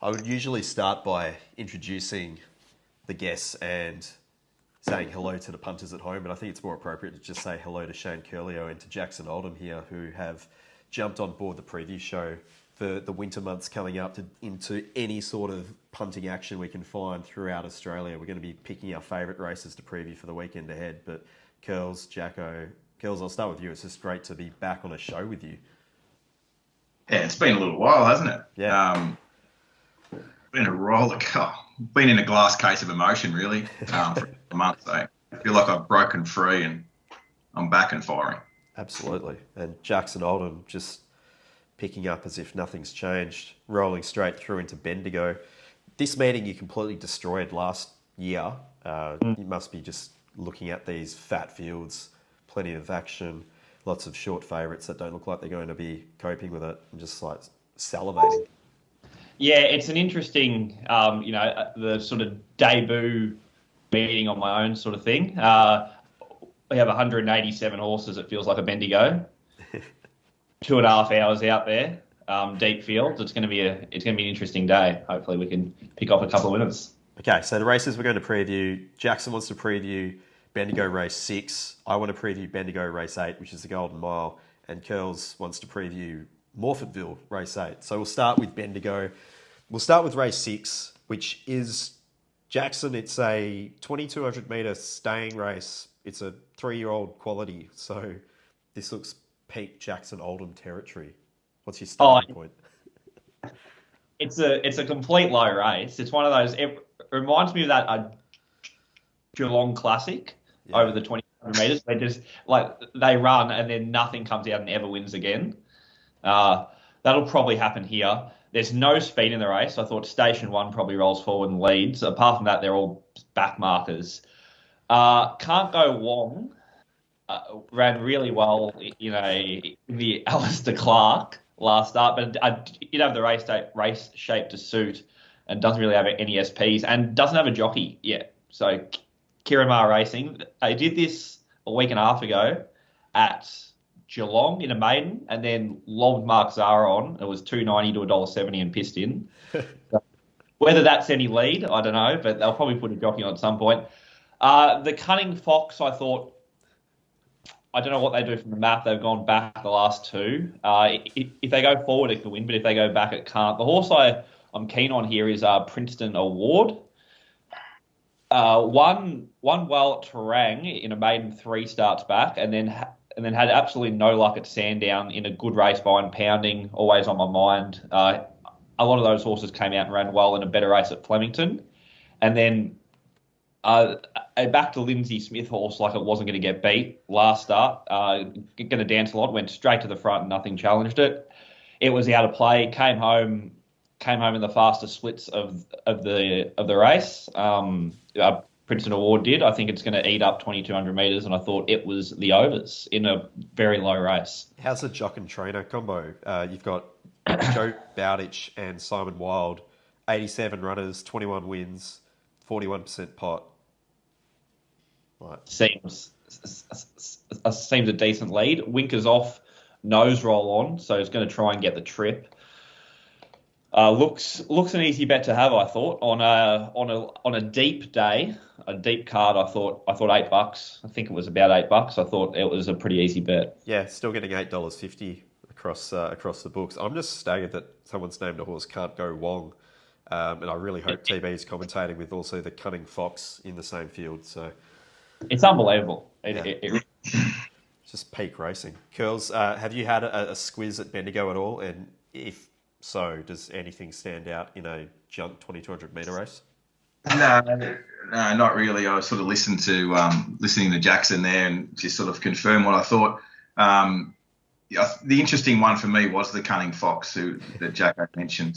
I would usually start by introducing the guests and saying hello to the punters at home, but I think it's more appropriate to just say hello to Shane Ciurleo and to Jackson Oldham here, who have jumped on board the preview show for the winter months coming up into any sort of punting action we can find throughout Australia. We're going to be picking our favourite races to preview for the weekend ahead. But Curls, Jacko, Curls, I'll start with you. It's just great to be back on a show with you. Yeah, it's been a little while, hasn't it? Yeah. Been a roller coaster. Been in a glass case of emotion, really, for a month. So I feel like I've broken free and I'm back and firing. Absolutely. And Jackson Oldham just picking up as if nothing's changed, rolling straight through into Bendigo. This meeting you completely destroyed last year. You must be just looking at these fat fields, plenty of action, lots of short favourites that don't look like they're going to be coping with it, and just like salivating. Yeah, it's an interesting, the sort of debut meeting on my own sort of thing. We have 187 horses. It feels like a Bendigo. 2.5 hours out there, deep fields. It's going to be an interesting day. Hopefully, we can pick off a couple of winners. Okay, so the races we're going to preview. Jackson wants to preview Bendigo Race 6. I want to preview Bendigo Race 8, which is the Golden Mile, and Curls wants to preview Morphettville Race 8. So we'll start with Bendigo. We'll start with Race 6, which is, Jackson, it's a 2,200 metre staying race. It's a 3-year-old quality. So this looks peak Jackson Oldham territory. What's your starting point? It's a complete low race. It's one of those, it reminds me of that Geelong Classic over the 2,200 metres. They just, they run and then nothing comes out and ever wins again. That'll probably happen here. There's no speed in the race. I thought Station 1 probably rolls forward and leads. Apart from that, they're all back markers. Can't Go Wong ran really well, in the Alistair Clark last start, but I did have the race shape to suit and doesn't really have any SPs and doesn't have a jockey yet. So Kiramar Racing, they did this a week and a half ago at Geelong in a maiden, and then lobbed Mark Zara on. It was $2.90 to $1.70 and pissed in. Whether that's any lead, I don't know, but they'll probably put a jockey on at some point. The Cunning Fox, I thought, I don't know what they do from the map. They've gone back the last two. If they go forward, it can win, but if they go back, it can't. The horse I'm keen on here is Princeton Award. Won well at Terang in a maiden 3 starts back, and then had absolutely no luck at Sandown in a good race behind Pounding, always on my mind. A lot of those horses came out and ran well in a better race at Flemington. And then a back to Lindsay Smith horse like it wasn't going to get beat last start. Going to dance a lot, went straight to the front and nothing challenged it. It was out of play, came home in the fastest splits of the race. Princeton Award did. I think it's going to eat up 2,200 metres, and I thought it was the overs in a very low race. How's the jock and trainer combo? You've got Joe Bowditch and Simon Wild, 87 runners, 21 wins, 41% pot. Right. Seems a decent lead. Winker's off, nose roll on, so he's going to try and get the trip. Looks an easy bet to have, I thought, on a deep day, a deep card. I thought $8. I think it was about $8. I thought it was a pretty easy bet. Yeah, still getting $8.50 across the books. I'm just staggered that someone's named a horse Can't Go Wong, and I really hope TB is commentating with also the Cunning Fox in the same field. So it's unbelievable. It's just peak racing. Curls, have you had a squiz at Bendigo at all? And if so, does anything stand out in a junk 2,200 metre race? No, not really. I sort of listening to Jackson there and just sort of confirm what I thought. The interesting one for me was the Cunning Fox that Jacko mentioned.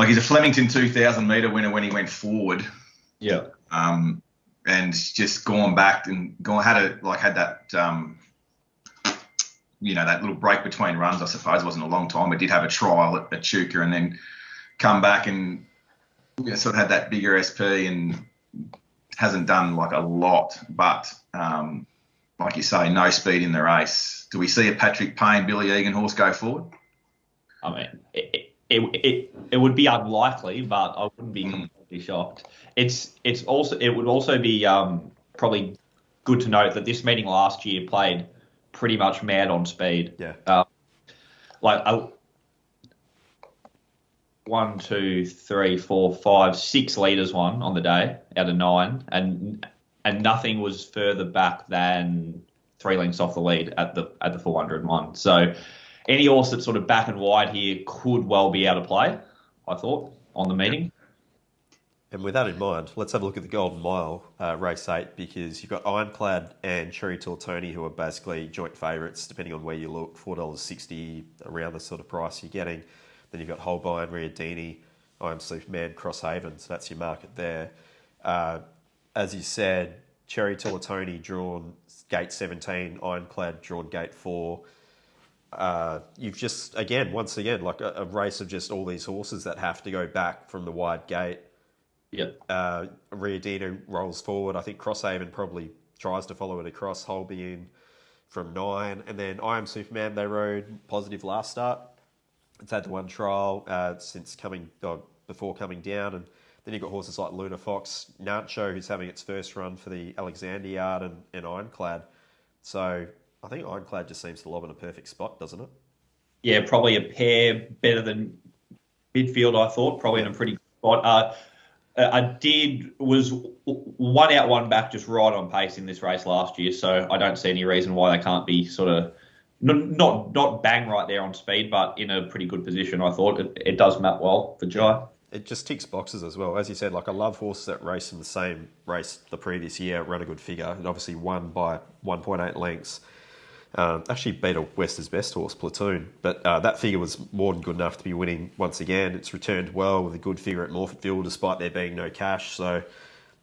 He's a Flemington 2,000 metre winner when he went forward. Yeah. And just gone back and had that. That little break between runs, I suppose, wasn't a long time. It did have a trial at Chuka and then come back and sort of had that bigger SP and hasn't done a lot. But like you say, no speed in the race. Do we see a Patrick Payne, Billy Egan horse go forward? I mean, it would be unlikely, but I wouldn't be completely shocked. It would also be probably good to note that this meeting last year played pretty much mad on speed. Yeah. Like 1, 2, 3, 4, 5, 6 leaders won on the day out of 9, and nothing was further back than 3 lengths off the lead at the 401. So any horse that's sort of back and wide here could well be out of play, I thought, on the meeting. And with that in mind, let's have a look at the Golden Mile, race 8, because you've got Ironclad and Cherry Tortoni, who are basically joint favourites, depending on where you look, $4.60, around the sort of price you're getting. Then you've got Holbein, Riadini, I Am Superman, Crosshaven, so that's your market there. As you said, Cherry Tortoni drawn gate 17, Ironclad drawn gate 4. You've just, once again, like a race of just all these horses that have to go back from the wide gate. Yep. Riadino rolls forward. I think Crosshaven probably tries to follow it across Holbein from 9. And then I Am Superman, they rode positive last start. It's had the one trial before coming down. And then you've got horses like Luna Fox, Nancho, who's having its first run for the Alexander Yard, and Ironclad. So I think Ironclad just seems to lob in a perfect spot, doesn't it? Yeah, probably a pair better than midfield, I thought. Probably in a pretty good spot. Was 1 out, 1 back, just right on pace in this race last year. So I don't see any reason why they can't be sort of not bang right there on speed, but in a pretty good position. I thought it does map well for Jai. It just ticks boxes as well. As you said, like I love horses that race in the same race the previous year, run a good figure, and obviously won by 1.8 lengths. Actually beat a Wester's best horse, Platoon, but that figure was more than good enough to be winning once again. It's returned well with a good figure at Morphettville, despite there being no cash. So,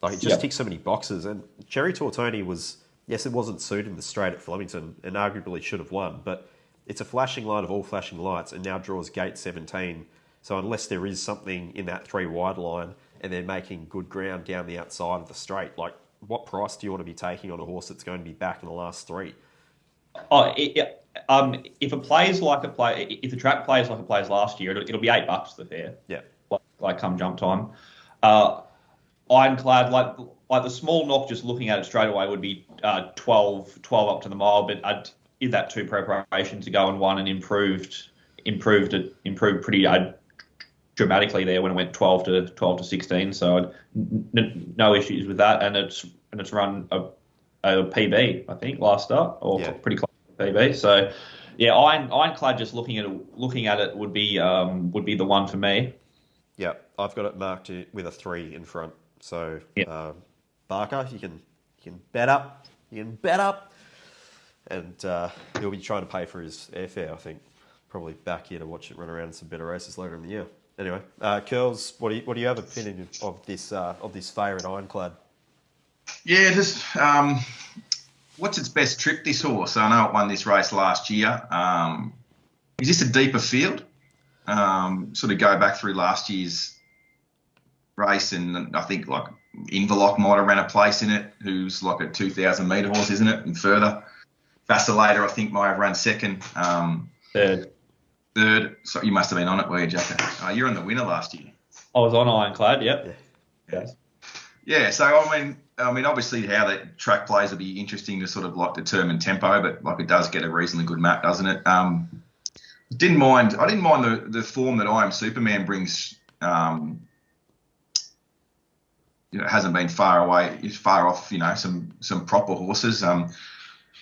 like, it just ticks so many boxes. And Cherry Tortoni was, yes, it wasn't suited the straight at Flemington, and arguably should have won, but it's a flashing light of all flashing lights, and now draws gate 17. So unless there is something in that 3 wide line, and they're making good ground down the outside of the straight, like, what price do you want to be taking on a horse that's going to be back in the last 3? If the track plays like it plays last year, it'll be $8 the fare. Yeah, like come jump time. Ironclad, like the small knock, just looking at it straight away, would be 12 up to the mile. But I'd give that 2 preparation to go and 1 and improved pretty dramatically there when it went 12 to 16. So no issues with that, and it's run a PB, I think, last start, or pretty close to PB. So, yeah, Ironclad, just looking at it would be the one for me. Yeah, I've got it marked with a 3 in front. So, Barker, you can bet up, and he'll be trying to pay for his airfare, I think. Probably back here to watch it run around in some better races later in the year. Anyway, Curls, what do you have opinion of this favourite Ironclad? Yeah, just what's its best trip, this horse? I know it won this race last year. Is this a deeper field? Sort of go back through last year's race, and I think like Inverloch might have ran a place in it, who's like a 2,000 metre horse, isn't it? And further, Vacillator, I think, might have run second. Third. So you must have been on it, were you, Jacko? You're on the winner last year. I was on Ironclad, yep. Yeah. Yeah, so I mean, obviously how that track plays will be interesting to sort of like determine tempo, but like it does get a reasonably good map, doesn't it? I didn't mind the form that I Am Superman brings. Hasn't been far away. It's far off. Some proper horses. I'm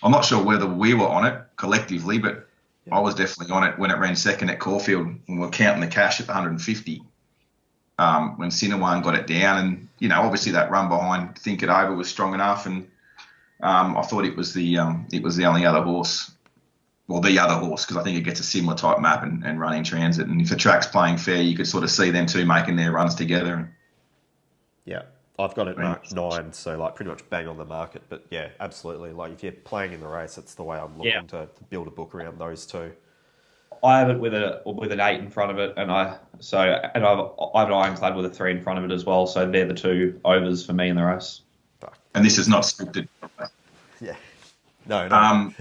not sure whether we were on it collectively, but I was definitely on it when it ran second at Caulfield, and we're counting the cash at 150. When Cinnawang got it down, and obviously that run behind Think It Over was strong enough, and I thought it was the only other horse, well, the other horse, because I think it gets a similar type map and running transit, and if the track's playing fair, you could sort of see them two making their runs together. Yeah, I've got it marked 9, so like pretty much bang on the market, but yeah, absolutely. Like if you're playing in the race, that's the way I'm looking to build a book around those two. I have it with an 8 in front of it, and I have an Ironclad with a 3 in front of it as well. So they're the 2 overs for me in the race. And this is not scripted. Yeah, no.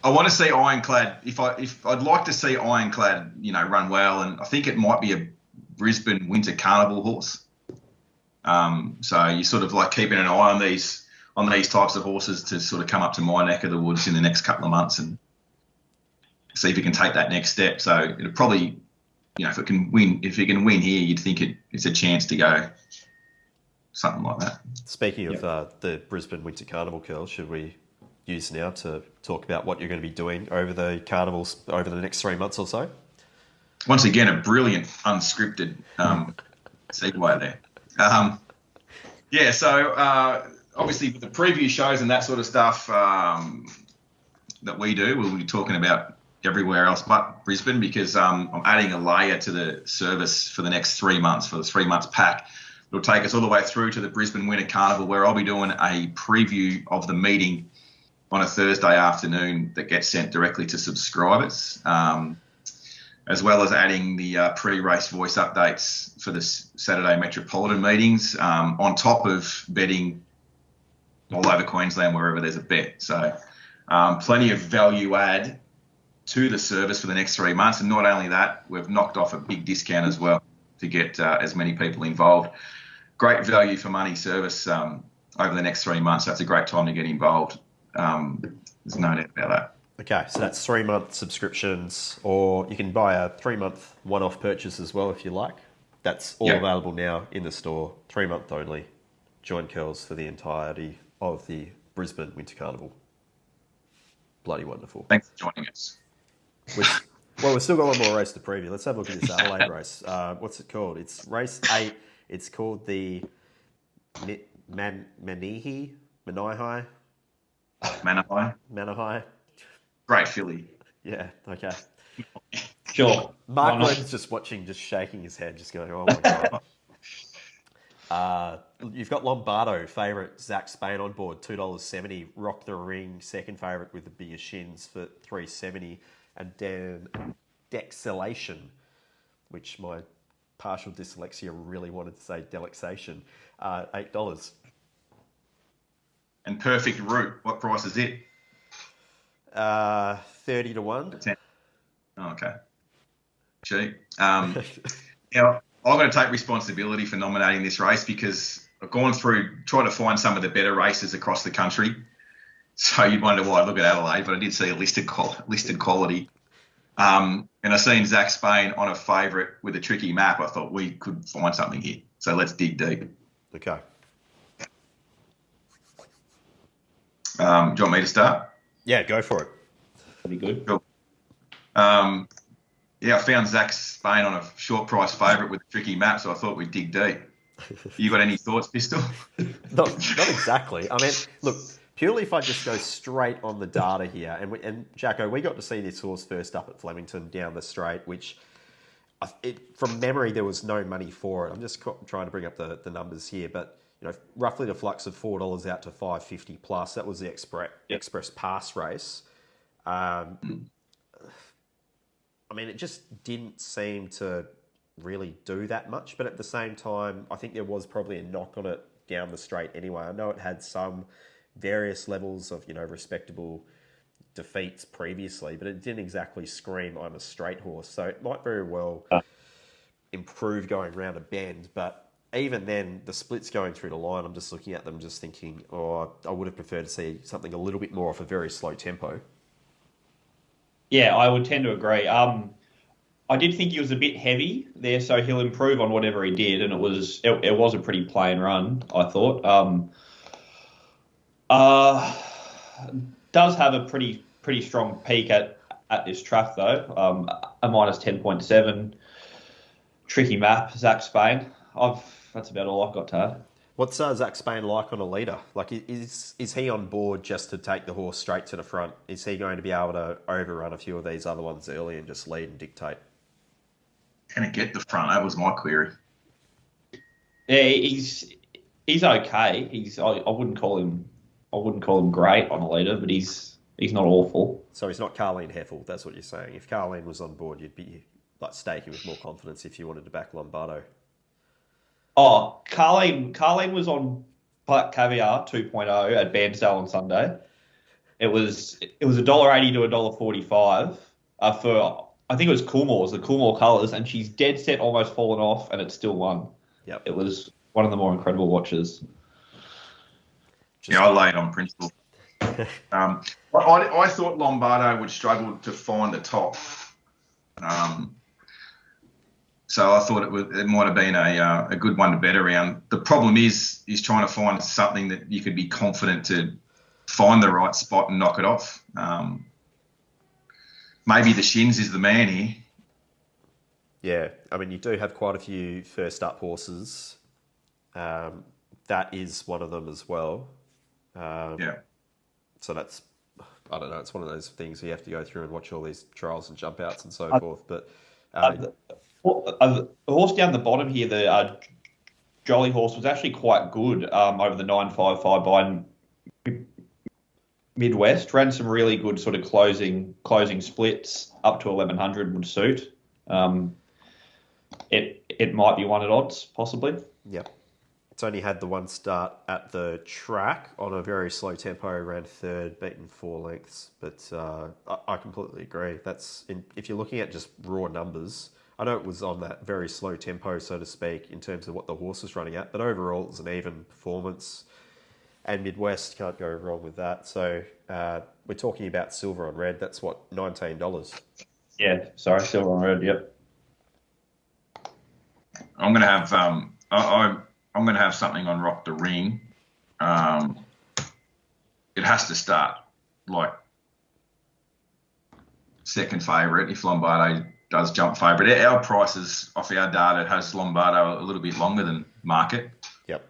I want to see Ironclad. If I'd like to see Ironclad, run well, and I think it might be a Brisbane Winter Carnival horse. So you're sort of like keeping an eye on these types of horses to sort of come up to my neck of the woods in the next couple of months and see if it can take that next step. So it'll probably, if it can win here, you'd think it's a chance to go something like that. Speaking of the Brisbane Winter Carnival, Curl, should we use now to talk about what you're going to be doing over the carnivals over the next 3 months or so? Once again, a brilliant unscripted segue there. So obviously with the preview shows and that sort of stuff that we do, we'll be talking about everywhere else but Brisbane, because I'm adding a layer to the service for the next 3 months, for the 3 months pack. It'll take us all the way through to the Brisbane Winter Carnival, where I'll be doing a preview of the meeting on a Thursday afternoon that gets sent directly to subscribers, as well as adding the pre-race voice updates for the Saturday Metropolitan meetings, on top of betting all over Queensland wherever there's a bet. So plenty of value add to the service for the next 3 months. And not only that, we've knocked off a big discount as well to get as many people involved. Great value for money service over the next 3 months. That's a great time to get involved. There's no doubt about that. Okay, so that's 3 month subscriptions, or you can buy a 3 month one-off purchase as well if you like. That's all available now in the store, 3 month only. Join Curls for the entirety of the Brisbane Winter Carnival. Bloody wonderful. Thanks for joining us. Well, we've still got one more race to preview. Let's have a look at this Adelaide race. What's it called? It's race 8. It's called the Manihi. Great filly. Yeah, okay. Sure. Mark Lynn's just watching, just shaking his head, just going, oh my God. You've got Lombardo, favourite, Zach Spain on board, $2.70. Rock the Ring, second favourite with the bigger shins for $3.70. And then Dexilation, which my partial dyslexia really wanted to say Delexation, $8. And Perfect Route, what price is it? 30 to 1. Oh, okay. Cheap. Now, I'm going to take responsibility for nominating this race because I've gone through, tried to find some of the better races across the country. So you'd wonder why I look at Adelaide, but I did see a listed quality. And I seen Zach Spain on a favourite with a tricky map. I thought we could find something here. So let's dig deep. Okay. Do you want me to start? Yeah, go for it. That'd be good. Cool. I found Zach Spain on a short price favourite with a tricky map, so I thought we'd dig deep. You got any thoughts, Pistol? Not exactly. I mean, look, purely if I just go straight on the data here, and Jacko, we got to see this horse first up at Flemington down the straight, which from memory there was no money for it. I'm just trying to bring up the numbers here, but roughly the flux of $4 out to $5.50 plus. That was the Express Pass race. I mean, it just didn't seem to really do that much, but at the same time, I think there was probably a knock on it down the straight anyway. I know it had some various levels of, respectable defeats previously, but it didn't exactly scream, I'm a straight horse. So it might very well improve going round a bend, but even then, the splits going through the line, I'm just looking at them just thinking, I would have preferred to see something a little bit more off a very slow tempo. Yeah, I would tend to agree. I did think he was a bit heavy there, so he'll improve on whatever he did, and it was a pretty plain run, I thought. Does have a pretty strong peak at this track though. A minus 10.7, tricky map, Zach Spain. That's about all I've got to add. What's Zach Spain like on a leader? Like, is he on board just to take the horse straight to the front? Is he going to be able to overrun a few of these other ones early and just lead and dictate? Can he get the front? That was my query. Yeah, he's okay. I wouldn't call him great on a leader, but he's not awful. So he's not Carleen Heffel. That's what you're saying. If Carleen was on board, you'd be like staking with more confidence if you wanted to back Lombardo. Oh, Carleen was on Black Caviar 2.0 at Bairnsdale on Sunday. It was $1.80 to $1.45 for, I think it was Coolmore's, the Coolmore colours, and she's dead set, almost fallen off, and it still won. Yep. It was one of the more incredible watches. Yeah, I laid on principle. I thought Lombardo would struggle to find the top. So I thought it might have been a good one to bet around. The problem is trying to find something that you could be confident to find the right spot and knock it off. Maybe the Shins is the man here. Yeah, I mean, you do have quite a few first up horses. That is one of them as well. Yeah. So that's, I don't know, it's one of those things where you have to go through and watch all these trials and jump outs and so forth. But the horse down the bottom here, the Jolly horse, was actually quite good over the 9.55 by Midwest. Ran some really good sort of closing splits up to 1100 would suit. It might be one at odds, possibly. Yep. It's only had the one start at the track on a very slow tempo, ran third, beaten 4 lengths. But I completely agree. If you're looking at just raw numbers, I know it was on that very slow tempo, so to speak, in terms of what the horse was running at. But overall, it was an even performance. And Midwest, can't go wrong with that. So we're talking about silver on red. That's what, $19? Yeah, sorry, silver on red. Yep. I'm going to have I'm going to have something on Rock the Ring. It has to start like second favourite if Lombardo does jump favourite. Our prices off our data has Lombardo a little bit longer than market. Yep.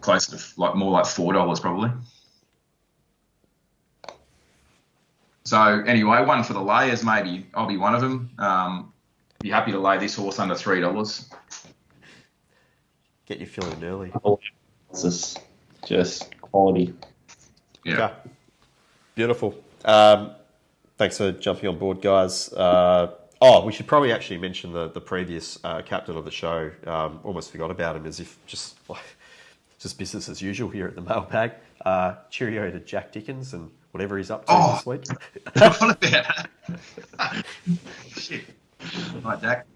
Close to more like $4 probably. So anyway, one for the layers maybe. I'll be one of them. Be happy to lay this horse under $3. Get you filling early. This is just quality. Yeah. Okay. Beautiful. Thanks for jumping on board, guys. We should probably actually mention the previous captain of the show. Almost forgot about him, as if just business as usual here at the Mailbag. Cheerio to Jack Dickens and whatever he's up to this week. What about that? Shit. Right, Jack.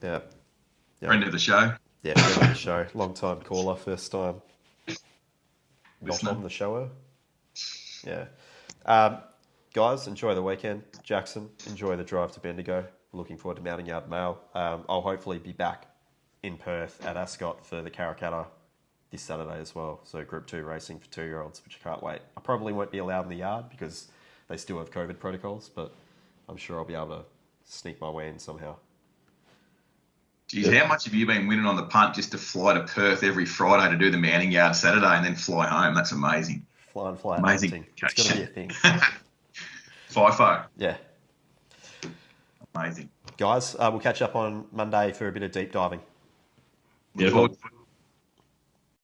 Yeah. Friend of the show. Yeah, friend of the show. Long time caller, first time Listener. not on the shower. Yeah. Guys, enjoy the weekend. Jackson, enjoy the drive to Bendigo. Looking forward to Mounting Yard Mail. I'll hopefully be back in Perth at Ascot for the Karrakatta this Saturday as well. So Group 2 racing for 2-year-olds, which I can't wait. I probably won't be allowed in the yard because they still have COVID protocols, but I'm sure I'll be able to sneak my way in somehow. Geez, how much have you been winning on the punt just to fly to Perth every Friday to do the Mounting Yard Saturday and then fly home? That's amazing. Fly and Amazing. hunting. It's got to be a thing. FIFO. Yeah. Amazing. Guys, we'll catch up on Monday for a bit of deep diving. Look forward to it.